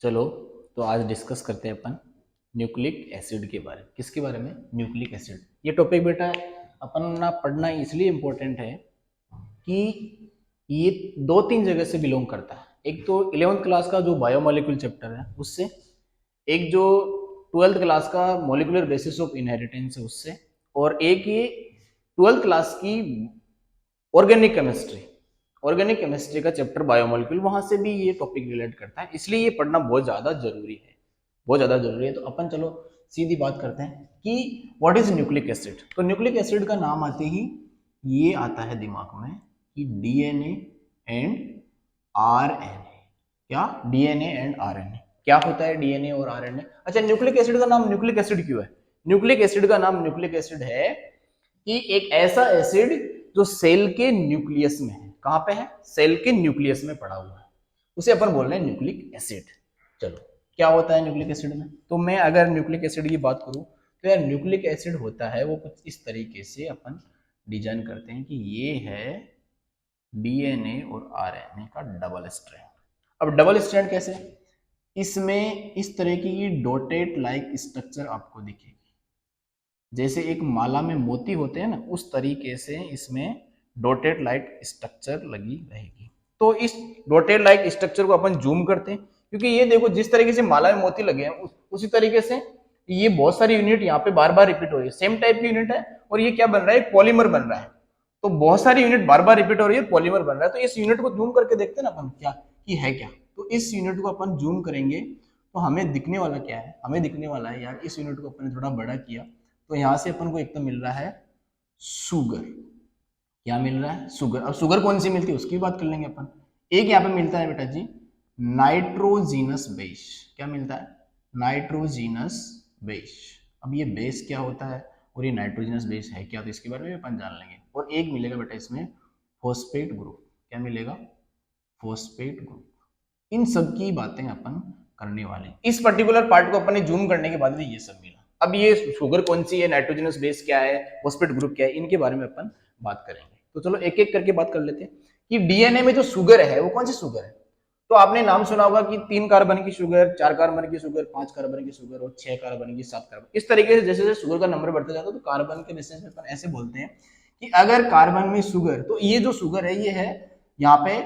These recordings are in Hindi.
चलो, तो आज डिस्कस करते हैं अपन न्यूक्लिक एसिड के बारे में। किसके बारे में? Nucleic acid. ये टॉपिक बेटा अपन ना पढ़ना इसलिए इम्पोर्टेंट है कि ये दो तीन जगह से बिलोंग करता है। एक तो 11th क्लास का जो बायोमोलिक्यूल चैप्टर है उससे, एक जो 12th क्लास का मोलिकुलर बेसिस ऑफ इनहेरिटेंस है उससे, और एक ये 12th क्लास की ऑर्गेनिक केमिस्ट्री का चैप्टर बायोमोलिक्यूल, वहां से भी ये टॉपिक रिलेट करता है। इसलिए ये पढ़ना बहुत ज्यादा जरूरी है, बहुत ज्यादा जरूरी है। तो अपन चलो सीधी बात करते हैं कि व्हाट इज न्यूक्लिक एसिड। तो न्यूक्लिक एसिड का नाम आते ही ये आता है दिमाग में कि डीएनए एंड आरएनए। क्या? DNA and RNA. क्या होता है डीएनए और आरएनए? अच्छा, न्यूक्लिक एसिड का नाम न्यूक्लिक एसिड क्यों है? न्यूक्लिक एसिड का नाम न्यूक्लिक एसिड है कि एक ऐसा एसिड जो सेल के न्यूक्लियस में है। कहां पे है? सेल के न्यूक्लियस में पड़ा हुआ है, उसे अपन बोल रहे हैं न्यूक्लिक एसिड। चलो, क्या होता है न्यूक्लिक एसिड में? तो मैं अगर न्यूक्लिक एसिड की बात करूं तो यार न्यूक्लिक एसिड होता है वो कुछ इस तरीके से अपन डिजाइन करते हैं कि ये है डीएनए और आरएनए का डबल स्ट्रैंड। अब डबल स्ट्रैंड कैसे? इसमें इस तरह की डॉटेड लाइक स्ट्रक्चर आपको दिखेगी, जैसे एक माला में मोती होते हैं ना, उस तरीके से इसमें डॉटेड लाइट स्ट्रक्चर लगी रहेगी। तो इस डॉटेड लाइट स्ट्रक्चर को अपन जूम करते हैं, क्योंकि ये देखो जिस तरीके से माला में मोती लगे हैं उसी तरीके से ये बहुत सारी यूनिट यहाँ पे बार बार रिपीट हो रही है, सेम टाइप की यूनिट है। और ये क्या बन रहा है? पॉलीमर बन रहा है। तो बहुत सारी यूनिट बार बार रिपीट हो रही है, पॉलीमर बन रहा है। तो इस यूनिट को जूम करके देखते हैं ना अपन क्या कि है क्या। तो इस यूनिट को अपन जूम करेंगे तो हमें दिखने वाला क्या है? हमें दिखने वाला है यार, इस यूनिट को अपन ने थोड़ा बड़ा किया तो यहां से अपन को एक तो मिल रहा है सुगर। क्या मिल रहा है? सुगर। अब सुगर कौन सी मिलती है उसकी बात कर लेंगे अपन। एक यहाँ पे मिलता है बेटा जी नाइट्रोजीनस बेस। क्या मिलता है? Nitrogenous base. अब ये बेस क्या होता है और ये नाइट्रोजीनस बेस है क्या, तो इसके बारे में अपन जान लेंगे। और एक मिलेगा बेटा इसमें फॉस्फेट ग्रुप। क्या मिलेगा? Phosphate group. इन सब की बातें अपन करने वाले हैं। इस पर्टिकुलर पार्ट को अपन ने जूम करने के बाद में ये सब मिला। अब ये शुगर कौन सी है, नाइट्रोजनस बेस क्या है, फॉस्फेट ग्रुप क्या है, इनके बारे में अपन बात करेंगे। तो चलो एक एक करके बात कर लेते हैं कि डीएनए में जो शुगर है वो कौन सी शुगर है। तो आपने नाम सुना होगा कि 3 कार्बन की शुगर, 4 कार्बन की शुगर, 5 कार्बन की शुगर और 6 कार्बन की, 7 कार्बन। इस तरीके से जैसे जैसे शुगर का नंबर बढ़ता जाता है तो कार्बन के बेसिस पे अपन ऐसे बोलते हैं कि अगर कार्बन में शुगर, तो ये जो शुगर है ये है यहाँ पे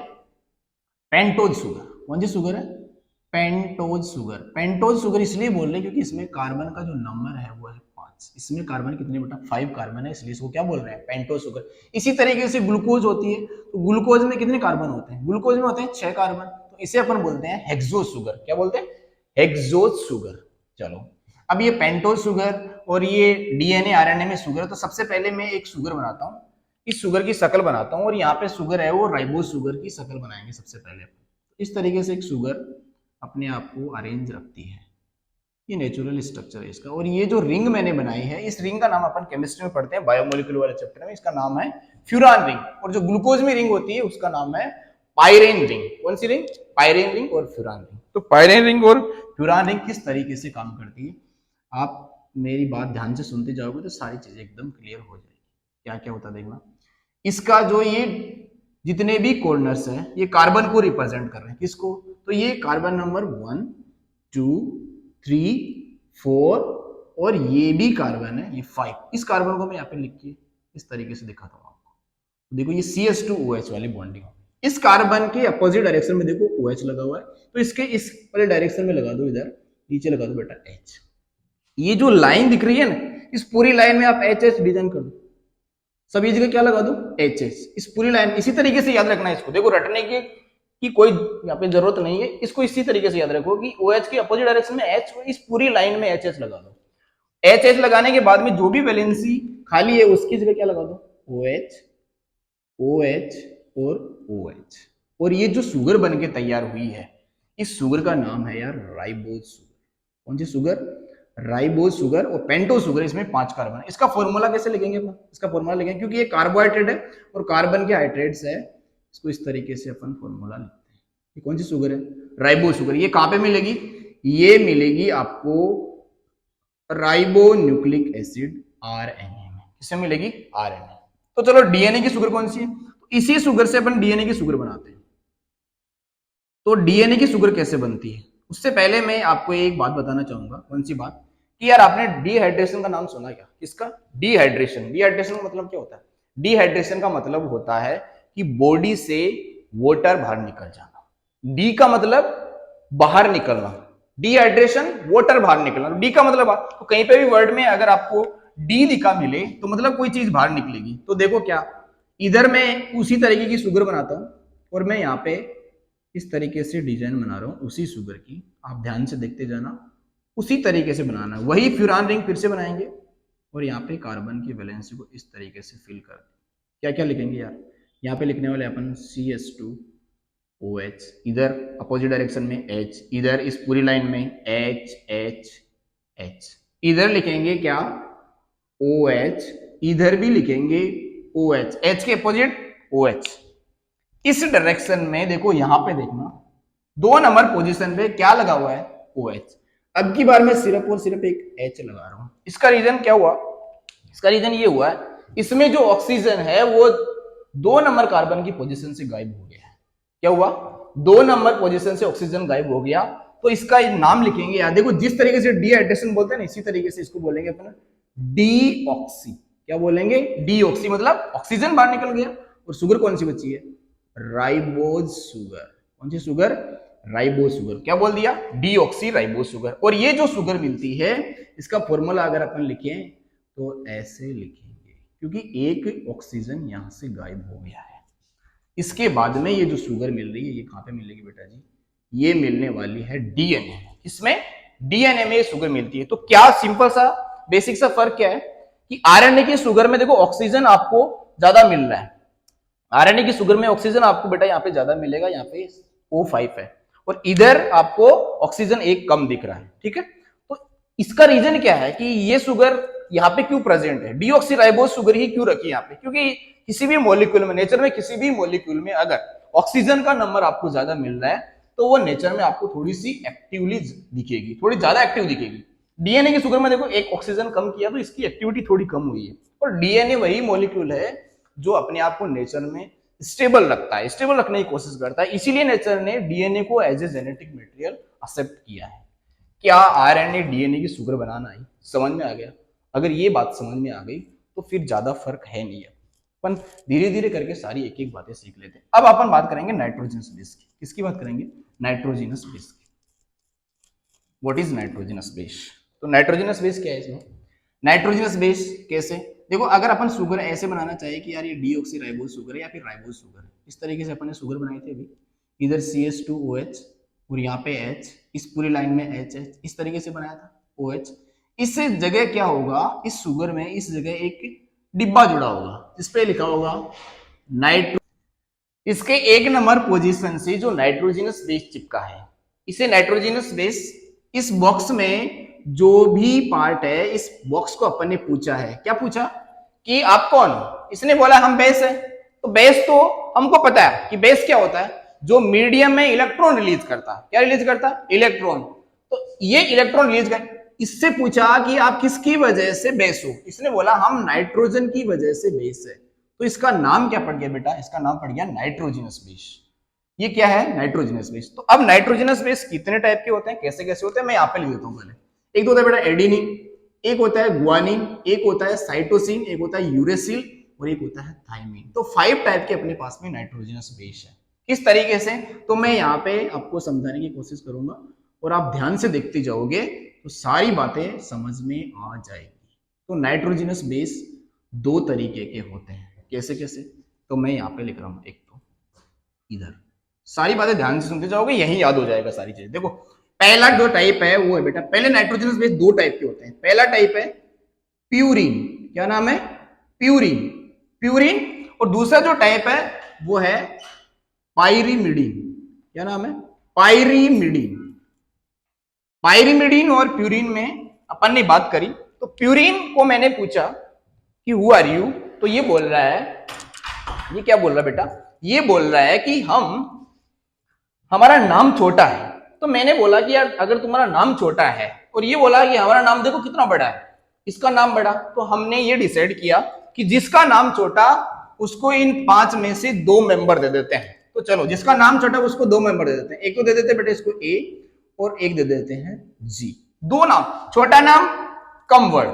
पेंटोज शुगर। कौन सी शुगर है? Pentose sugar. पेंटोज शुगर इसलिए बोल रहे हैं क्योंकि इसमें कार्बन का जो नंबर है वो है 5। इसमें कार्बन कितने बेटा? 5 कार्बन है, इसलिए इसको क्या बोल रहे हैं? Pentose sugar. इसी तरीके से ग्लूकोज होती है, तो ग्लूकोज में कितने कार्बन होते हैं? ग्लूकोज में होते हैं 6 कार्बन, तो इसे अपन बोलते हैं हेक्सोज शुगर। क्या बोलते हैं? Hexose sugar. चलो, अब ये पेंटोज शुगर और ये डीएनए आरएनए में शुगर है, तो सबसे पहले मैं एक शुगर बनाता हूँ, इस शुगर की शक्ल बनाता हूँ, और यहाँ पे शुगर है वो राइबोज शुगर की शक्ल बनाएंगे सबसे पहले। इस तरीके से एक शुगर अपने आप को अरेंज रखती है। ये नेचुरल स्ट्रक्चर है इसका। और ये जो रिंग मैंने बनाई है, इस रिंग का नाम अपन केमिस्ट्री में पढ़ते हैं बायोमोलिक्यूल वाले चैप्टर में, इसका नाम है फ्यूरान रिंग। और जो ग्लूकोज में रिंग होती है उसका नाम है पायरेन रिंग। कौन सी रिंग? पायरेन रिंग और फ्यूरान रिंग। तो पायरेन रिंग और फ्यूरान रिंग किस तरीके से काम करती है, आप मेरी बात ध्यान से सुनते जाओगे तो सारी चीजें एकदम क्लियर हो जाएगी। क्या क्या होता है देखना। इसका जो ये जितने भी कॉर्नर्स हैं ये कार्बन को रिप्रेजेंट कर रहे हैं। किसको? तो ये कार्बन नंबर 1, 2, 3, 4 और ये भी कार्बन है, ये 5। इस कार्बन को मैं यहाँ पे लिख के इस तरीके से दिखाता हूँ आपको। तो देखो ये CH2OH वाली बॉन्डिंग। इस कार्बन के अपोजिट डायरेक्शन में देखो OH लगा हुआ है, तो इसके इस वाले डायरेक्शन में लगा दो, इधर नीचे लगा दो बेटा H। ये जो लाइन दिख रही है ना, इस पूरी लाइन में आप HH डिजाइन कर दो। सभी जगह क्या लगा दो? HH। इस पूरी लाइन इसी तरीके से याद रखना है इसको। देखो रटने की कोई यहाँ पे जरूरत नहीं है, इसको इसी तरीके से याद रखो कि OH की अपोजिट डायरेक्शन में H, इस पूरी लाइन में HH लगा दो। HH लगाने के बाद में जो भी वैलेंसी खाली है उसकी जगह क्या लगा दो? OH, OH और OH। और ये जो शुगर बन के तैयार हुई है, इस शुगर का नाम है यार राइबोज शुगर। कौन सी शुगर? Ribose sugar. और पेंटोज शुगर, इसमें 5 कार्बन है। इसका फॉर्मूला कैसे लिखेंगे अपन? इसका फॉर्मूला लिखेंगे क्योंकि ये कार्बोहाइड्रेट है और कार्बन के हाइड्रेट्स है, इसको इस तरीके से अपन फॉर्मूला लिखते हैं। ये कौन सी शुगर है? Ribose sugar. ये कहां पे मिलेगी? ये मिलेगी आपको राइबो न्यूक्लिक एसिड आरएनए में। किसमें मिलेगी? आरएनए। तो चलो डीएनए की शुगर कौन सी है? तो इसी शुगर से अपन डीएनए की शुगर बनाते हैं। तो डीएनए की शुगर कैसे बनती है उससे पहले मैं आपको एक बात बताना चाहूंगा। कौन सी बात? कि यार आपने डिहाइड्रेशन का नाम सुना क्या? किसका? डिहाइड्रेशन। डिहाइड्रेशन का मतलब क्या होता है? डिहाइड्रेशन का मतलब होता है कि बॉडी से वाटर बाहर निकल जाना। डी का मतलब बाहर निकलना, डिहाइड्रेशन वाटर बाहर निकलना। डी का मतलब तो कहीं पे भी वर्ड में अगर आपको डी लिखा मिले तो मतलब कोई चीज बाहर निकलेगी। तो देखो क्या, इधर मैं उसी तरीके की शुगर बनाता हूं और मैं यहाँ पे इस तरीके से डिजाइन बना रहा हूं उसी शुगर की। आप ध्यान से देखते जाना, उसी तरीके से बनाना। वही फ्यूरान रिंग फिर से बनाएंगे और यहाँ पे कार्बन की वैलेंसी को इस तरीके से फिल कर। क्या क्या लिखेंगे यार? यहाँ पे लिखने वाले अपन CH2OH, इधर अपोजिट डायरेक्शन में H, इधर इस पूरी लाइन में HHH, इधर लिखेंगे क्या? OH, इधर भी लिखेंगे OH, H के अपोजिट OH। इस डायरेक्शन में देखो, यहां पे देखना 2 नंबर पोजीशन पे क्या लगा हुआ है? OH। अब की बार मैं सिर्फ और सिर्फ एक H लगा रहा हूं। इसका रीजन क्या हुआ? इसका रीजन ये हुआ है, इसमें जो ऑक्सीजन है वो 2 नंबर कार्बन की पोजीशन से गायब हो गया है। क्या हुआ? 2 नंबर पोजीशन से ऑक्सीजन गायब हो गया। तो इसका नाम लिखेंगे यार, देखो जिस तरीके से डिहाइड्रेशन बोलते हैं ना, इसी तरीके से इसको बोलेंगे अपन डीऑक्सी। क्या बोलेंगे? डीऑक्सी, मतलब ऑक्सीजन बाहर निकल गया। और शुगर कौन सी बची है? Ribose sugar. कौन सी शुगर? Ribose sugar. क्या बोल दिया? Deoxy ribose sugar. और ये जो शुगर मिलती है, इसका फॉर्मूला अगर अपन लिखें तो ऐसे लिखेंगे, क्योंकि एक ऑक्सीजन यहां से गायब हो गया है। इसके बाद में ये जो शुगर मिल रही है, ये कहां पे मिलेगी बेटा जी? ये मिलने वाली है डीएनए। इसमें डीएनए में शुगर मिलती है। तो क्या सिंपल सा बेसिक सा फर्क क्या है कि आरएनए की शुगर में देखो ऑक्सीजन आपको ज्यादा मिल रहा है। आरएनए की शुगर में ऑक्सीजन आपको बेटा यहाँ पे ज्यादा मिलेगा, यहाँ पे O5 है, और इधर आपको ऑक्सीजन एक कम दिख रहा है। ठीक है, तो इसका रीजन क्या है कि ये शुगर यहाँ पे क्यों प्रेजेंट है? डीऑक्सीराइबोज शुगर ही क्यों रखी यहाँ पे? क्योंकि किसी भी मॉलिक्यूल में, नेचर में किसी भी मॉलिक्यूल में अगर ऑक्सीजन का नंबर आपको ज्यादा मिल रहा है तो वो नेचर में आपको थोड़ी सी एक्टिवली दिखेगी, थोड़ी ज्यादा एक्टिव दिखेगी। डीएनए की शुगर में देखो एक ऑक्सीजन कम किया तो इसकी एक्टिविटी थोड़ी कम हुई है। और डीएनए वही मॉलिक्यूल है जो अपने आप को नेचर में स्टेबल रखता है, स्टेबल रखने की कोशिश करता है। इसीलिए नेचर ने डीएनए को as a genetic material accept किया है। क्या आरएनए डीएनए की शुगर बनाना आई? समझ में आ गया? अगर ये बात समझ में आ गई तो फिर ज्यादा फर्क है नहीं है। अपन धीरे धीरे करके सारी एक एक बातें सीख लेते हैं। अब अपन बात करेंगे नाइट्रोजनस बेस की। किसकी बात करेंगे? नाइट्रोजनस बेस की। What is nitrogenous base? तो नाइट्रोजनस बेस क्या है इसमें? नाइट्रोजनस बेस कैसे? देखो, अगर अपन शुगर ऐसे बनाना चाहिए कि यार ये डीऑक्सीराइबोज शुगर है या फिर राइबोज शुगर है, इस तरीके से अपन ने शुगर बनाई थी अभी, इधर CH2OH और यहाँ पे H, इस पूरी लाइन में HH, इस तरीके से बनाया था OH। इस जगह क्या होगा? इस शुगर में इस जगह एक डिब्बा जुड़ा होगा, इस पे लिखा होगा नाइट्रो। इसके 1 नंबर पोजीशन से जो नाइट्रोजनस बेस चिपका है, इसे नाइट्रोजनस बेस, इस बॉक्स में जो भी पार्ट है, इस बॉक्स को अपन ने पूछा है। क्या पूछा? कि आप कौन हो? इसने बोला हम बेस है। तो बेस तो हमको पता है कि बेस क्या होता है, जो मीडियम में इलेक्ट्रॉन रिलीज करता है। क्या रिलीज करता है? इलेक्ट्रॉन। तो ये इलेक्ट्रॉन रिलीज कर, इससे पूछा कि आप किसकी वजह से बेस हो? इसने बोला हम नाइट्रोजन की वजह से बेस है। तो इसका नाम क्या पड़ गया बेटा? इसका नाम पड़ गया नाइट्रोजनस बेस। ये क्या है? Nitrogenous base. तो अब नाइट्रोजनस बेस कितने टाइप के होते हैं, कैसे कैसे होते हैं, मैं यहाँ पे लिख देता हूँ पहले। एक तो होता है बेटा एडिनिन, एक होता है ग्वानिन, एक होता है साइटोसिन, एक होता है यूरेसिल और एक होता है थाइमिन। तो 5 टाइप के अपने पास में नाइट्रोजनस बेस है। किस तरीके से? तो मैं यहाँ पे आपको समझाने की कोशिश करूंगा और आप ध्यान से देखते जाओगे तो सारी बातें समझ में आ जाएगी। तो नाइट्रोजनस बेस 2 तरीके के होते हैं। कैसे कैसे? तो मैं यहाँ पे लिख रहा हूँ। एक तो इधर, सारी बातें ध्यान से सुनते जाओगे, यही याद हो जाएगा सारी चीजें। देखो, पहला जो टाइप है वो है बेटा, पहले नाइट्रोजनस बेस 2 टाइप के होते हैं। पहला टाइप है प्यूरिन। क्या नाम है? प्यूरिन। प्यूरिन। और दूसरा जो टाइप है वो है पाइरीमिडीन। क्या नाम है? पाइरीमिडीन। पाइरीमिडीन और प्यूरिन में अपन ने बात करी। तो प्यूरिन को मैंने पूछा कि हु आर यू, तो ये बोल रहा है, ये क्या बोल रहा है बेटा? ये बोल रहा है कि हमारा नाम छोटा है। तो मैंने बोला कि यार अगर तुम्हारा नाम छोटा है और ये बोला कि हमारा नाम देखो कितना बड़ा है, इसका नाम बड़ा, तो हमने ये डिसाइड किया कि जिसका नाम छोटा उसको इन 5 में से 2 मेंबर दे देते हैं। तो चलो, जिसका नाम छोटा उसको 2 मेंबर दे देते हैं। एक तो दे देते बेटे इसको A और एक दे देते हैं जी। दो नाम, छोटा नाम कम वर्ड,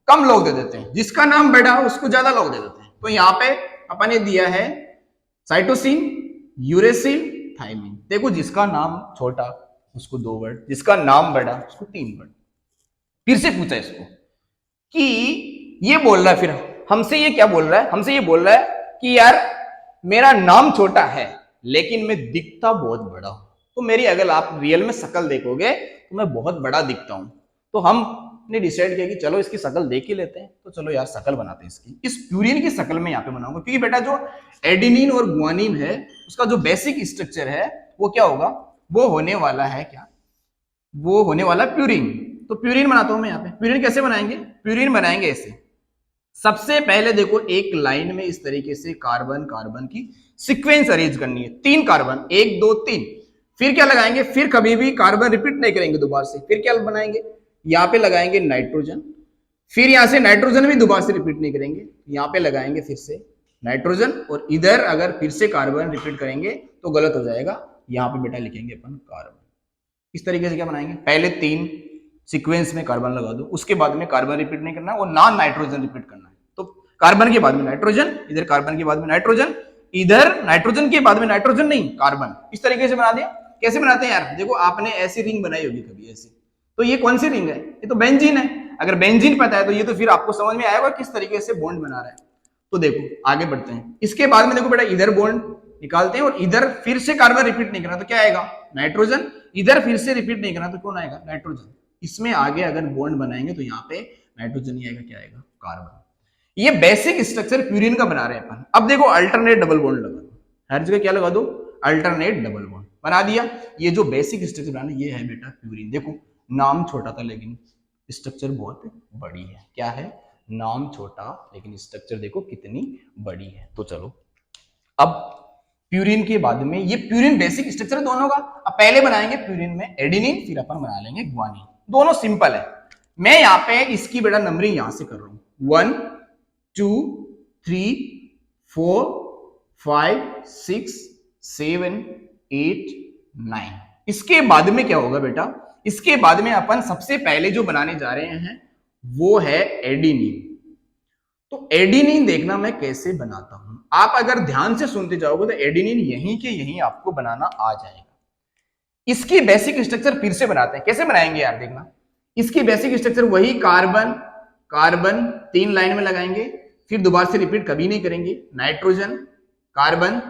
कम लोग दे देते हैं, जिसका नाम बड़ा उसको ज्यादा लोग दे देते हैं। तो यहाँ पे अपन ने दिया है साइटोसिन, यूरेसिल, थायमिन। देखो जिसका नाम छोटा उसको 2 वर्ड, जिसका नाम बड़ा उसको 3 वर्ड। फिर से पूछा इसको कि ये बोल रहा है, फिर हमसे ये क्या बोल रहा है, हमसे ये बोल रहा है कि यार मेरा नाम छोटा है लेकिन मैं दिखता बहुत बड़ा हूं। तो मेरी अगर आप रियल में शक्ल देखोगे तो मैं बहुत बड़ा दिखता हूं। तो हमने डिसाइड किया कि चलो इसकी शक्ल देख ही लेते हैं। तो चलो यार शक्ल बनाते हैं इसकी। इस प्यूरिन की शक्ल में यहाँ पे बनाऊंगा, क्योंकि बेटा जो एडिनिन और गुआनिन है उसका जो बेसिक स्ट्रक्चर है वो क्या होगा, वो होने वाला है क्या, वो होने वाला प्यूरिन। तो प्यूरिन बनाता हूं मैं यहाँ पे। प्यूरिन कैसे बनाएंगे, प्यूरिन बनाएंगे ऐसे। सबसे पहले देखो एक लाइन में इस तरीके से कार्बन कार्बन की सीक्वेंस अरेंज करनी है, 3 कार्बन, 1 2 3। फिर क्या लगाएंगे, फिर कभी भी कार्बन रिपीट नहीं करेंगे दोबारा से। फिर क्या बनाएंगे, यहाँ पे लगाएंगे नाइट्रोजन, फिर यहां से नाइट्रोजन भी दोबारा से रिपीट नहीं करेंगे, यहाँ पे लगाएंगे फिर से नाइट्रोजन, और इधर अगर फिर से कार्बन रिपीट करेंगे तो गलत हो जाएगा। यहाँ पे बेटा लिखेंगे अपन कार्बन। इस तरीके से क्या बनाएंगे, पहले 3 सीक्वेंस में कार्बन लगा दो, उसके बाद में कार्बन रिपीट नहीं करना और ना नाइट्रोजन रिपीट करना है। तो कार्बन के बाद में नाइट्रोजन, इधर कार्बन के बाद में नाइट्रोजन, इधर नाइट्रोजन के बाद में नाइट्रोजन नहीं कार्बन। इस तरीके से बना दिया। कैसे बनाते हैं यार, देखो आपने ऐसी रिंग बनाई होगी कभी ऐसी, तो ये कौन सी रिंग है, ये तो बेंजीन है। अगर बेंजीन पता है तो ये तो फिर आपको समझ में आएगा किस तरीके से बॉन्ड बना रहा है। तो देखो आगे बढ़ते हैं। इसके बाद में देखो बेटा इधर बॉन्ड निकालते हैं और इधर फिर से कार्बन रिपीट नहीं करना तो क्या आएगा, नाइट्रोजन। इधर फिर से रिपीट नहीं करना तो कौन आएगा, नाइट्रोजन। इसमें आगे अगर बॉन्ड बनाएंगे तो यहाँ पे नाइट्रोजन ही आएगा, क्या आएगा, कार्बन। ये बेसिक स्ट्रक्चर प्यूरिन का बना रहे हैं अपन। अब देखो अल्टरनेट डबल बॉन्ड लगा दो, हर जगह क्या लगा दो, अल्टरनेट डबल बॉन्ड बना दिया। ये जो बेसिक स्ट्रक्चर बनाना ये है बेटा प्यूरिन। देखो नाम छोटा था लेकिन स्ट्रक्चर बहुत बड़ी है। क्या है, नाम छोटा लेकिन स्ट्रक्चर देखो कितनी बड़ी है। तो चलो अब प्यूरिन के बाद में, ये प्यूरिन बेसिक स्ट्रक्चर दोनों का। अब पहले बनाएंगे प्यूरिन में एडिनिन, फिर अपन बना लेंगे गुआनिन। दोनों सिंपल है। मैं यहाँ पे इसकी बेटा नंबरिंग यहां से कर रहा हूं, 1 2 3 4 5 6 7 8 9। इसके बाद में क्या होगा बेटा, इसके बाद में अपन सबसे पहले जो बनाने जा रहे हैं वो है एडिनिन। तो एडिनिन देखना मैं कैसे बनाता हूं। आप अगर ध्यान से सुनते जाओगे तो एडिनिन यहीं के यहीं आपको बनाना आ जाएगा। इसकी बेसिक स्ट्रक्चर फिर से बनाते हैं। कैसे बनाएंगे यार, देखना। इसकी बेसिक स्ट्रक्चर वही कार्बन कार्बन 3 लाइन में लगाएंगे, फिर दोबारा से रिपीट कभी नहीं करेंगे, नाइट्रोजन कार्बन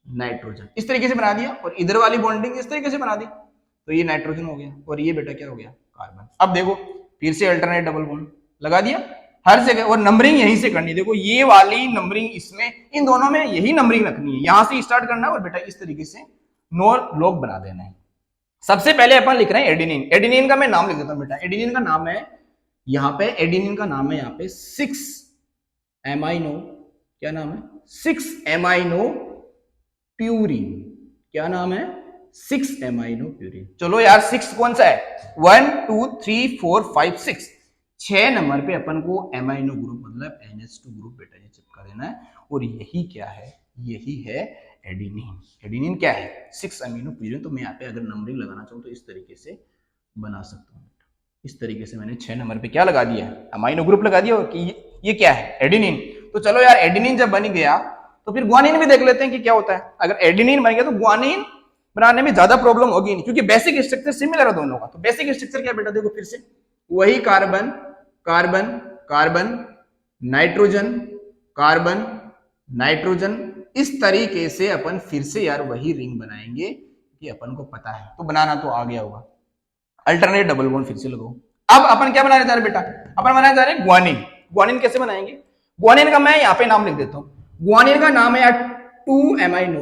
नाइट्रोजन, इस तरीके से बना दिया। और इधर वाली बॉन्डिंग इस तरीके से बना दी, तो ये नाइट्रोजन हो गया और ये बेटा क्या हो गया, कार्बन। अब देखो फिर से अल्टरनेट डबल बॉन्ड लगा दिया हर जगह, और नंबरिंग यहीं से करनी। देखो ये वाली नंबरिंग इसमें, इन दोनों में यही नंबरिंग रखनी है, यहां से स्टार्ट करना है और बेटा इस तरीके से 9 लोग बना देना है। सबसे पहले अपन लिख रहे हैं एडिनिन। एडिनिन का मैं नाम लिख देता हूं बेटा। एडिनिन का नाम है यहां पे, एडिनिन का नाम है यहां पे 6 एमाइनो, क्या नाम है, 6 एमाइनो प्यूरिन। क्या नाम है, 6 एमाइनो प्यूरिन। चलो यार 6 कौन सा है, 1 2 3 4 5 6, 6 नंबर पे अपन को एमाइनो ग्रुप मतलब NH2 ग्रुप बेटा ये चिपका देना है। और यही क्या है, यही है एडिनिन। एडिनिन क्या है, 6 अमीनो प्यूरिन। तो मैं यहाँ पे अगर नंबरिंग लगाना चाहूँ तो इस तरीके से बना सकता हूँ। इस तरीके से मैंने 6 नंबर पे क्या लगा दिया है, अमाइनो ग्रुप लगा दिया कि ये क्या है, एडिनिन। तो चलो यार एडिनिन जब बन गया तो फिर गुआनिन भी देख लेते हैं कि क्या होता है। अगर एडिनिन बन गया तो गुआनिन बनाने में ज्यादा प्रॉब्लम होगी नहीं, क्योंकि बेसिक स्ट्रक्चर सिमिलर है दोनों का। तो बेसिक स्ट्रक्चर क्या बेटा, देखो फिर से वही carbon carbon carbon nitrogen carbon nitrogen, इस तरीके से अपन फिर से यार वही रिंग बनाएंगे कि अपन को पता है। तो बनाना तो आ गया होगा। अल्टरनेट डबल बॉन्ड फिर से लगाओ। अब अपन क्या बनाने जा रहे हैं बेटा, अपन बनाने जा रहे हैं गुआनिन। गुआनिन कैसे बनाएंगे, गुआनिन का मैं यहाँ पे नाम लिख देता हूं। गुआनिन का नाम है यार 2 एमाइनो।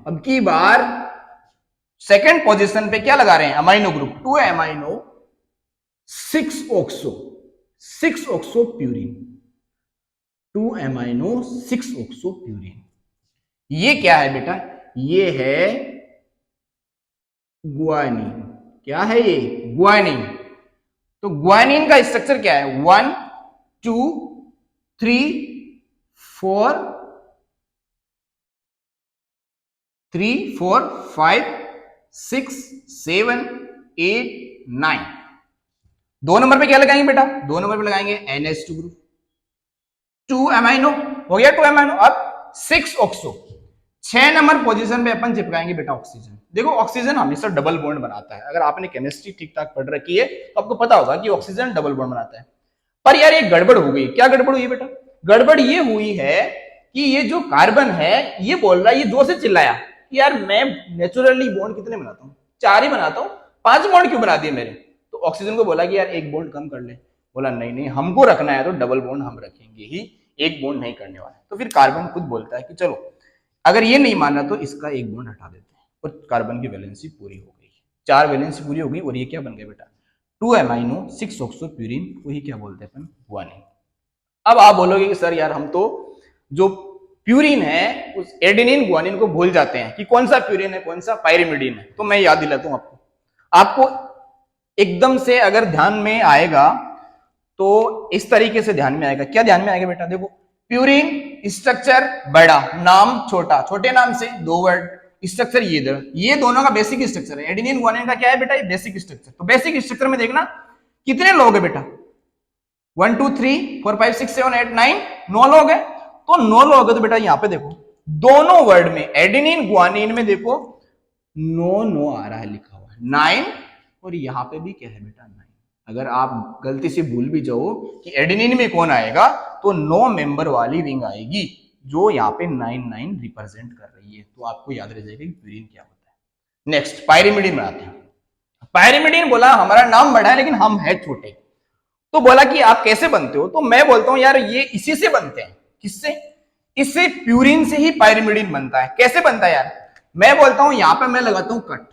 अब की बार सेकंड पोजीशन पे क्या लगा रहे हैं, amino group, 2 amino 6 oxo purine, 2 amino 6 oxo purine. ये क्या है बेटा, ये है गुआनिन। क्या है ये, गुआनिन। तो गुआनिन का स्ट्रक्चर क्या है, 1 2 3 4 5 6 7 8 9। 2 नंबर पे क्या लगाएंगे बेटा? 2 नंबर पे लगाएंगे NH2 ग्रुप, 2 अमाइनो हो गया, 2 अमाइनो। अब 6 ऑक्सो, 6 नंबर पोजीशन पे अपन चिपकाएंगे बेटा ऑक्सीजन। देखो ऑक्सीजन हमेशा डबल बॉन्ड बनाता है, अगर आपने केमिस्ट्री ठीक ठाक पढ़ रखी है तो आपको पता होगा कि ऑक्सीजन डबल बॉन्ड बनाता है। पर यार ये गड़बड़ हो गई। क्या गड़बड़ हुई बेटा? गड़बड़ ये हुई है कि ये जो कार्बन है ये बोल रहा है, ये 2 से चिल्लाया कि यार मैं नेचुरली बॉन्ड कितने बनाता हूँ? 4 ही बनाता हूँ, 5 बॉन्ड क्यों बना दिए मेरे? तो ऑक्सीजन को बोला कि यार एक बॉन्ड कम कर ले। बोला नहीं नहीं, हमको रखना है तो डबल बॉन्ड हम रखेंगे ही, एक बॉन्ड नहीं करने वाला। तो फिर कार्बन खुद बोलता है कि चलो अगर ये नहीं माना तो इसका एक बॉन्ड हटा देते हैं, और कार्बन की वैलेंसी पूरी हो गई, 4 वैलेंसी पूरी हो गई, और ये क्या बन गया बेटा? 2 अमाइनो 6 ऑक्सो प्यूरिन, वही क्या बोलते हैं अपन? गुआनिन। अब आप बोलोगे कि सर यार हम तो जो प्यूरिन है उस एडेनिन गुआनिन को भूल जाते हैं कि कौन सा प्यूरिन है कौन सा पायरिमिडीन है। तो मैं याद दिलाता हूं आपको, आपको एकदम से अगर ध्यान में आएगा तो इस तरीके से ध्यान में आएगा। क्या ध्यान में आएगा बेटा? देखो प्यूरिन स्ट्रक्चर बड़ा, नाम छोटा, छोटे नाम से 2 वर्ड, स्ट्रक्चर ये दोनों का बेसिक स्ट्रक्चर है। एडेनिन गुआनिन का क्या है बेटा? ये बेसिक स्ट्रक्चर। तो बेसिक स्ट्रक्चर में देखना कितने लोग है बेटा? 1 2 3 4 5 6 7 8 9, 9 लोग है। तो 9 लोग है तो बेटा यहाँ पे देखो दोनों वर्ड में एडेनिन गुआनिन में देखो 9 आ रहा है लिखा हुआ है 9, और यहाँ पे भी क्या है बेटा? 9। अगर आप गलती से भूल भी जाओ कि एडेनिन में कौन आएगा तो 9 मेंबर वाली रिंग आएगी जो यहाँ पे 9 रिप्रेजेंट कर रही है। तो आपको याद रह जाएगा कि प्यूरिन क्या होता है। नेक्स्ट पायरिमिडीन बनाते हैं। पायरिमिडीन बोला हमारा नाम बड़ा है लेकिन हम है छोटे। तो बोला कि आप कैसे बनते हो? तो मैं बोलता हूं यार ये इसी से बनते हैं। किससे? इससे प्यूरिन से ही पायरिमिडीन बनता है। कैसे बनता है यार? मैं बोलता हूं यहां पे मैं लगाता हूं कट,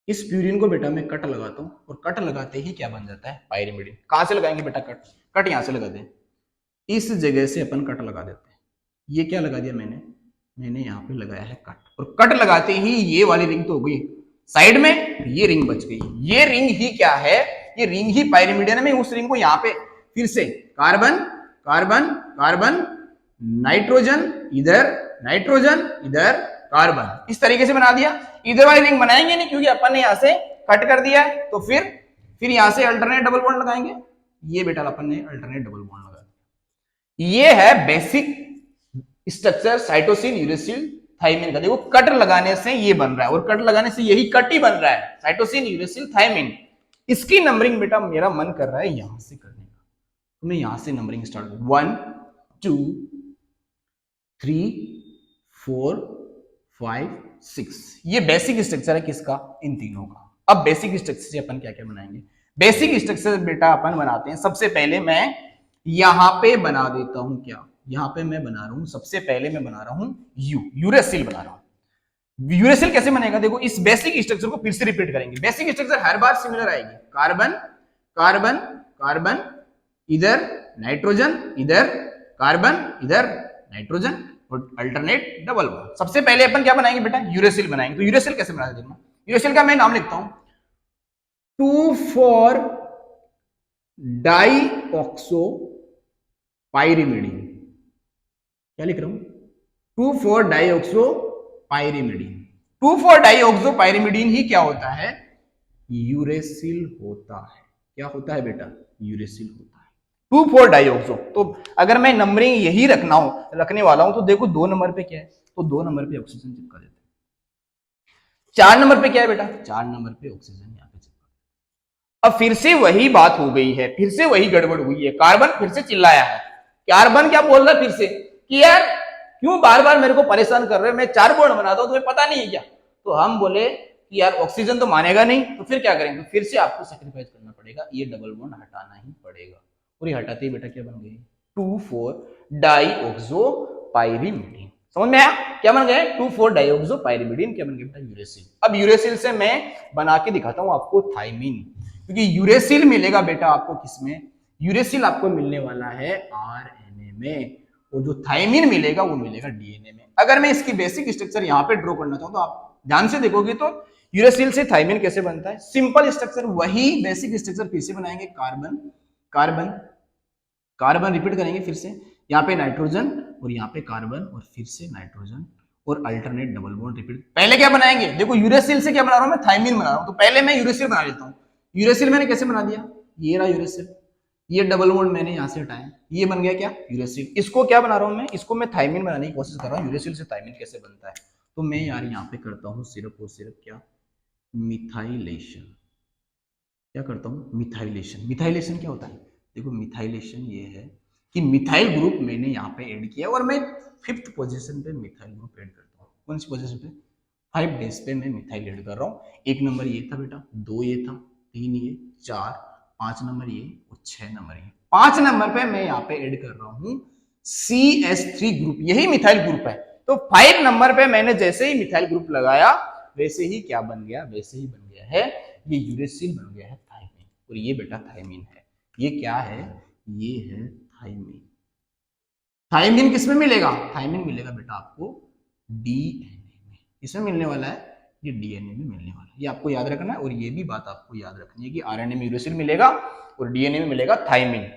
इस प्यूरिन को बेटा मैं कट लगाता हूं, और कट लगाते ही क्या बन जाता है? पायरिमिडीन। कहां से लगाएंगे बेटा कट? कट यहां से लगा दें, इस जगह से अपन कट लगा देते हैं। ये क्या लगा दिया मैंने यहां पे लगाया है कट, और कट लगाते ही ये वाली रिंग तो हो गई साइड में, ये रिंग बच गई। ये रिंग ही क्या है? ये रिंग ही पायरिमिडिन में। उस रिंग को यहां पे फिर से कार्बन कार्बन कार्बन, नाइट्रोजन इधर, नाइट्रोजन इधर, कार्बन, इस तरीके से बना दिया। इधर वाली रिंग बनाएंगे नहीं क्योंकि अपन ने यहां से कट कर दिया है। तो फिर यहां से अल्टरनेट डबल बॉन्ड लगाएंगे। ये बेटा अपन ने अल्टरनेट डबल बॉन्ड लगा दिया। ये है basic structure cytosine uracil thymine का। देखो कट लगाने से ये बन रहा है, और कट लगाने से यही कट ही बन रहा है, साइटोसिन यूरेसिल थाइमिन। इसकी नंबरिंग बेटा मेरा मन कर रहा है यहां से करने का, तो मैं यहां से नंबरिंग स्टार्ट करूं। 1 2 3 4 5 6। ये बेसिक स्ट्रक्चर है किसका? इन तीनों का। अब बेसिक स्ट्रक्चर से अपन क्या क्या बनाएंगे? बेसिक स्ट्रक्चर बेटा अपन बनाते हैं, सबसे पहले मैं यहां पे बना देता हूं। क्या यहां पे मैं बना रहा हूं? सबसे पहले मैं बना रहा हूं यूरेसिल बना रहा हूं। यूरेसिल कैसे बनेगा? देखो इस बेसिक स्ट्रक्चर को फिर से रिपीट करेंगे। बेसिक स्ट्रक्चर हर बार सिमिलर आएगी, कार्बन कार्बन कार्बन, इधर नाइट्रोजन, इधर कार्बन, इधर नाइट्रोजन, और अल्टरनेट डबल बॉन्ड। सबसे पहले अपन क्या बनाएंगे बेटा? यूरेसिल बनाएंगे। तो यूरेसिल कैसे बनाते देखना। यूरेसिल का मैं नाम लिखता हूं 2,4 डाइऑक्सो पायरिमिडीन। क्या लिख रहा हूं? 2,4 डाइऑक्सो पायरिमिडीन। 2,4 डाइऑक्सो पायरिमिडीन ही क्या होता है? यूरेसिल होता है। क्या होता है बेटा? यूरेसिल होता है 2,4 डाइऑक्सो। तो अगर मैं नंबरिंग यही रखने वाला हूं तो देखो 2 नंबर पे क्या है? तो 2 नंबर पे ऑक्सीजन चिपका देते हैं। 4 नंबर पे क्या है बेटा? 4 नंबर पे ऑक्सीजन यहां पे चिपका। अब फिर से वही बात हो गई है, फिर से वही गड़बड़ हुई है। कार्बन फिर से चिल्लाया है। कार्बन क्या बोल रहा है फिर से कि यार क्यों बार बार मेरे को परेशान कर रहे हो? मैं 4 बॉन्ड बनाता हूं, तुम्हें पता नहीं है क्या? तो हम बोले कि यार ऑक्सीजन तो मानेगा नहीं, तो फिर क्या करेंगे? फिर से आपको सेक्रीफाइस करना पड़ेगा, ये डबल बॉन्ड हटाना ही पड़ेगा। और ये हटाते ही बेटा क्या बन गई? 2,4 डाइऑक्सो पायरिमिडीन। समझ में आया? क्या बन गए? 2,4 डाइऑक्सो पायरिमिडीन क्या बन गया बेटा? यूरेसिल। अब यूरेसिल से मैं बना के दिखाता हूं आपको थाइमिन, क्योंकि यूरेसिल मिलेगा बेटा आपको किसमें? यूरेसिल आपको मिलने वाला है आरएनए में, और जो थाइमिन मिलेगा वो मिलेगा डीएनए में। अगर मैं इसकी बेसिक स्ट्रक्चर यहाँ पे ड्रॉ करना चाहूँ तो आप ध्यान से देखोगे तो यूरेसिल से थाइमिन कैसे बनता है? सिंपल स्ट्रक्चर, वही बेसिक स्ट्रक्चर फिर से बनाएंगे। कार्बन कार्बन कार्बन रिपीट करेंगे फिर से, यहाँ पे नाइट्रोजन और यहाँ पे कार्बन और फिर से नाइट्रोजन, और अल्टरनेट डबल बॉन्ड रिपीट। पहले क्या बनाएंगे, देखो यूरेसिल से क्या बना रहा हूं मैं, थाइमिन बना रहा हूं, तो पहले मैं यूरेसिल बना लेता हूं। यूरेसिल मैंने कैसे बना दिया, ये रहा यूरेसिल, ये डबल बॉन्ड मैंने यहां से हटाया, ये बन गया क्या यूरेसिल। इसको क्या बना रहा हूं मैं, इसको मैं थाइमिन बनाने की कोशिश कर रहा हूं। यूरेसिल से थाइमिन कैसे बनता है, तो मैं यार यहाँ पे करता हूँ सिर्फ और सिर्फ क्या, मिथाइलेशन। क्या करता हूँ, मिथाइलेशन। मिथाइलेशन क्या होता है, देखो मिथाइलेशन ये है कि मिथाइल ग्रुप मैंने यहाँ पे ऐड किया और मैं 5th पोजीशन पे मिथाइल ग्रुप ऐड करता हूँ। कौन सी पोजीशन पे, 5 डेज पे मैं मिथाइल ऐड कर रहा हूँ। 1 नंबर ये था बेटा, 2 ये था, 3 ये, 4, 5 नंबर ये और 6 नंबर ये। 5 नंबर पे मैं यहाँ पे ऐड कर रहा हूँ CH3 ग्रुप, यही मिथाइल ग्रुप है। तो 5 नंबर पे मैंने जैसे ही मिथाइल ग्रुप लगाया वैसे ही क्या बन गया, वैसे ही बन गया है ये यूरेसिल बन गया है थाइमिन। और ये बेटा थाइमिन है, ये क्या है, ये है थाइमिन। थाइमिन किसमें मिलेगा, थाइमिन मिलेगा बेटा आपको डीएनए में। किसमें मिलने वाला है, ये डीएनए में मिलने वाला है, ये आपको याद रखना है। और ये भी बात आपको याद रखनी है कि आरएनए में यूरेसिल मिलेगा और डीएनए में मिलेगा थाइमिन।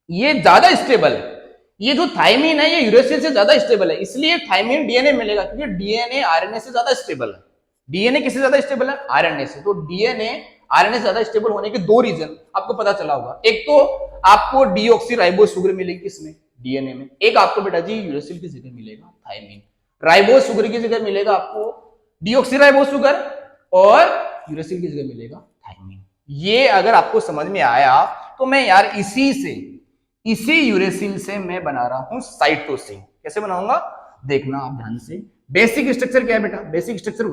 ये ज्यादा स्टेबल है, ये जो थाइमिन है ये यूरेसिल से ज्यादा स्टेबल है, इसलिए थाइमिन डीएनए मिलेगा, क्योंकि डीएनए आरएनए से ज्यादा स्टेबल है। डीएनए किससे ज्यादा स्टेबल है, आरएनए से। तो डीएनए आरएनए से ज्यादा स्टेबल होने के 2 रीजन आपको पता चला होगा। एक तो आपको डीऑक्सीराइबोस शुगर मिलेगी किसमें, डीएनए में। एक आपको बेटा जी यूरेसिल की जगह मिलेगा थाइमिन। राइबोस शुगर की जगह मिलेगा आपको डीऑक्सीराइबोस शुगर और यूरेसिल की जगह मिलेगा थाइमिन। ये अगर आपको समझ में आया तो मैं यार इसी यूरेसिल से मैं बना रहा हूं साइटोसिन। कैसे बनाऊंगा, देखना आप ध्यान से। बेसिक स्ट्रक्चर क्या है बेटा, बेसिक स्ट्रक्चर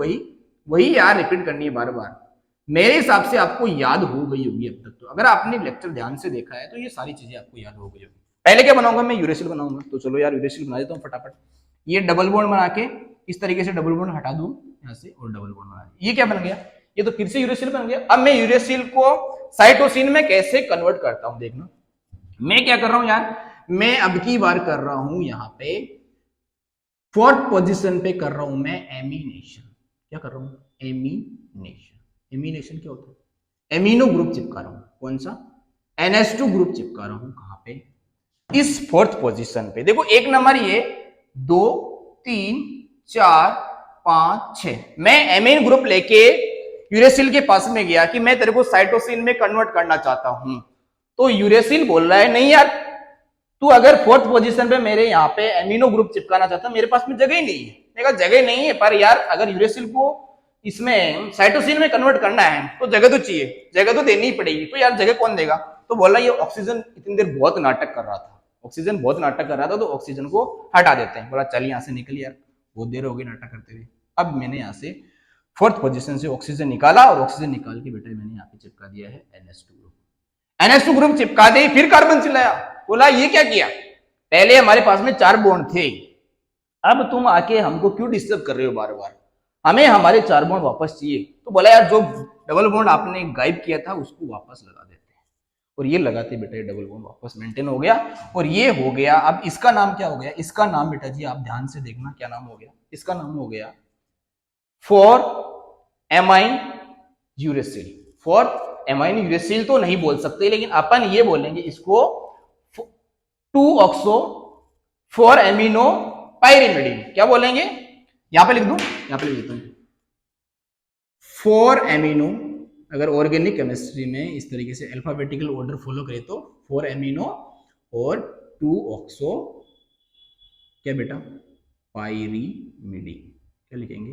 वही यार रिपीट करनी है बार बार। मेरे हिसाब से आपको याद हो गई होगी अब तक। तो अगर आपने लेक्चर ध्यान से देखा है तो ये सारी चीजें आपको याद हो गई होगी। पहले क्या बनाऊंगा मैं, यूरेसिल बनाऊंगा। तो चलो यार यूरेसिल बना देता हूँ फटाफट। ये डबल बॉन्ड बना के इस तरीके से डबल बॉन्ड हटा दूं यहाँ से और डबल बॉन्ड बना, ये क्या बन गया, ये तो फिर से यूरेसिल बन गया। अब मैं यूरेसिल को साइटोसिन में कैसे कन्वर्ट करता हूं, देखना। मैं क्या कर रहा हूं यार, मैं अब की बार कर रहा हूं यहां पे 4th पोजीशन पे कर रहा हूं मैं एमिनेशन। क्या कर रहा हूं, एमिनेशन। एमिनेशन क्या होता है, एमिनो ग्रुप चिपका रहा हूं। कौन सा, NH2 ग्रुप चिपका रहा हूं। कहां पे, इस 4th पोजीशन पे। देखो 1 नंबर ये, 2, 3, 4, 5, 6। मैं एमीन ग्रुप लेके यूरेसिल के पास में गया कि मैं तेरे को साइटोसिन में कन्वर्ट करना चाहता हूं। तो यूरेसिल बोल रहा है नहीं यार, तू अगर 4th पोजीशन पे मेरे यहाँ पे एमिनो ग्रुप चिपकाना चाहता, मेरे पास में जगह ही नहीं है। मैं कहा जगह नहीं है, पर यार अगर यूरेसिल को इसमें साइटोसिन में कन्वर्ट करना है तो जगह तो चाहिए, जगह तो देनी ही पड़ेगी। तो यार जगह कौन देगा, तो बोला ये ऑक्सीजन इतनी देर बहुत नाटक कर रहा था, ऑक्सीजन बहुत नाटक कर रहा था, तो ऑक्सीजन को हटा देते हैं। बोला चल यहाँ से निकल यार, बहुत देर हो गई नाटक करते हुए। अब मैंने यहाँ से 4th पोजीशन से ऑक्सीजन निकाला और ऑक्सीजन निकाल के बेटा मैंने यहाँ पे चिपका दिया है NH2 ग्रुप। NH2 ग्रुप चिपका दे, फिर कार्बन चिल्लाया, बोला ये क्या किया, पहले हमारे पास में 4 बॉन्ड थे, अब तुम आके हमको क्यों डिस्टर्ब कर रहे हो बार बार, हमें हमारे 4 बॉन्ड वापस चाहिए। तो बोला यार जो डबल बॉन्ड आपने गायब किया था उसको वापस लगा देते हैं। और ये लगाते बेटा ये डबल बॉन्ड वापस मेंटेन हो गया और ये हो गया। अब इसका नाम क्या हो गया, इसका नाम बेटा जी आप ध्यान से देखना क्या नाम हो गया, इसका नाम हो गया 4-एमाइन यूरेसिल। 4-एमाइन यूरेसिल तो नहीं बोल सकते, लेकिन अपन ये बोलेंगे इसको 2-ऑक्सो 4-एमिनो पाइरिमिडिन। क्या बोलेंगे, यहां पे लिख दूं, यहां पे लिख देता हूं 4-एमिनो। अगर ऑर्गेनिक केमिस्ट्री में इस तरीके से अल्फाबेटिकल ऑर्डर फॉलो करें तो 4-एमिनो और 2-ऑक्सो क्या बेटा पाइरिमिडिन। क्या लिखेंगे,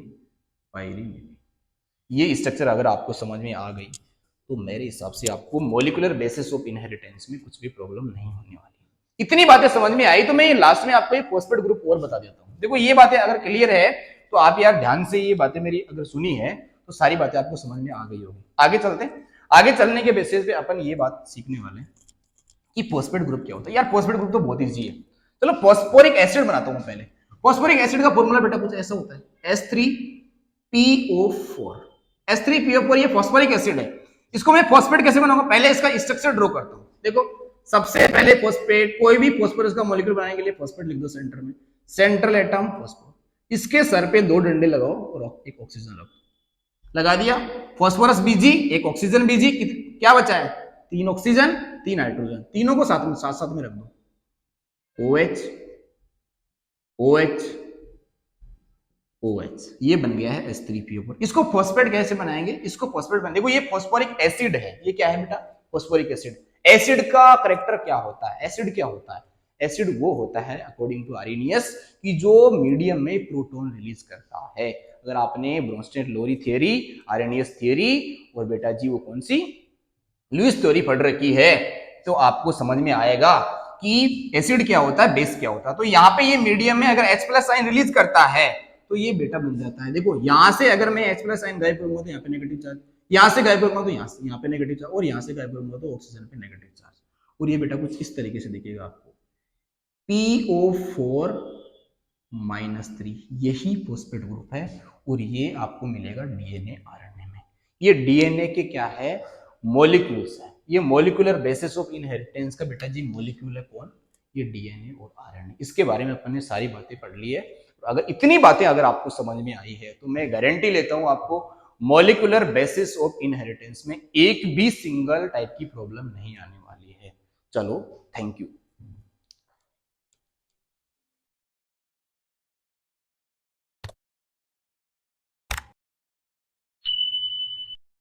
पाइरिमिडिन। ये स्ट्रक्चर अगर आपको समझ में आ गई तो मेरे हिसाब से आपको मॉलिक्यूलर बेसिस ऑफ इनहेरिटेंस में कुछ भी प्रॉब्लम नहीं होने वाली। इतनी बातें समझ में आई तो मैं लास्ट में आपको एक फॉस्फेट ग्रुप और बता देता हूं। देखो ये बातें अगर क्लियर है तो आप यार ध्यान से ये बातें मेरी अगर सुनी है तो सारी बातें आपको समझ में आ गई होगी। आगे चलते हैं, आगे चलने के बेसिस पे अपन ये बात सीखने वाले हैं कि फॉस्फेट ग्रुप क्या होता है। यार फॉस्फेट ग्रुप तो बहुत ईजी है। चलो फॉस्फोरिक एसिड बनाता हूं पहले। फॉस्फोरिक एसिड का फॉर्मूला बेटा कुछ ऐसा होता है H3PO4। H3PO4 ये फॉस्फोरिक एसिड है। इसको मैं फॉस्फेट कैसे बनाऊंगा, पहले इसका स्ट्रक्चर ड्रॉ करता हूं। देखो सबसे पहले फॉस्फेट, कोई भी फॉस्फोरस का मॉलिक्यूल बनाने के लिए फॉस्फेट लिख दो सेंटर में, सेंट्रल एटम फॉस्फोर। इसके सर पे 2 डंडे लगाओ और एक ऑक्सीजन लगाओ, लगा दिया। फॉस्फोरस बीजी, एक ऑक्सीजन बीजी, क्या बचा है 3 ऑक्सीजन 3 हाइड्रोजन, तीनों को साथ साथ में रख दो। OH OH OH, ये बन गया है H3PO4। इसको फॉस्फेट कैसे बनाएंगे? इसको फॉस्फेट बन, देखो ये फॉस्फोरिक एसिड है, ये क्या है बेटा? Phosphoric acid. एसिड का करेक्टर क्या होता है? एसिड क्या होता है? एसिड वो होता है अकॉर्डिंग टू आर्हेनियस कि जो मीडियम में प्रोटॉन रिलीज करता है। अगर आपने ब्रोंस्टेड लोरी थ्योरी, आर्हेनियस थ्योरी और बेटा जी वो कौन सी लुईस थ्योरी पढ़ रखी है तो आपको समझ में आएगा कि एसिड क्या होता है, बेस क्या होता है। तो यहाँ पे ये मीडियम में अगर H+ साइन रिलीज करता है तो ये बेटा बन जाता है। देखो यहां से अगर मैं H+ साइन गायब करूंगा तो यहाँ पे नेगेटिव चार्ज, यहां से गायब करूंगा तो यहाँ पे नेगेटिव चार्ज, और यहाँ से गायब करूंगा तो ऑक्सीजन पे नेगेटिव चार्ज। और ये बेटा कुछ इस तरीके से दिखेगा आपको, PO4 -3, यही फॉस्फेट ग्रुप है और ये आपको मिलेगा डीएनए आरएनए में। ये डीएनए के क्या है? मॉलिक्यूल्स है। ये मॉलिक्यूलर बेसिस ऑफ इनहेरिटेंस का बेटा जी मॉलिक्यूल है कौन? ये डीएनए और आरएनए। इसके बारे में अपन ने सारी बातें पढ़ ली है। अगर इतनी बातें अगर आपको समझ में आई है तो मैं गारंटी लेता हूं आपको मॉलिक्यूलर बेसिस ऑफ इनहेरिटेंस में एक भी सिंगल टाइप की प्रॉब्लम नहीं आने वाली है। चलो, थैंक यू।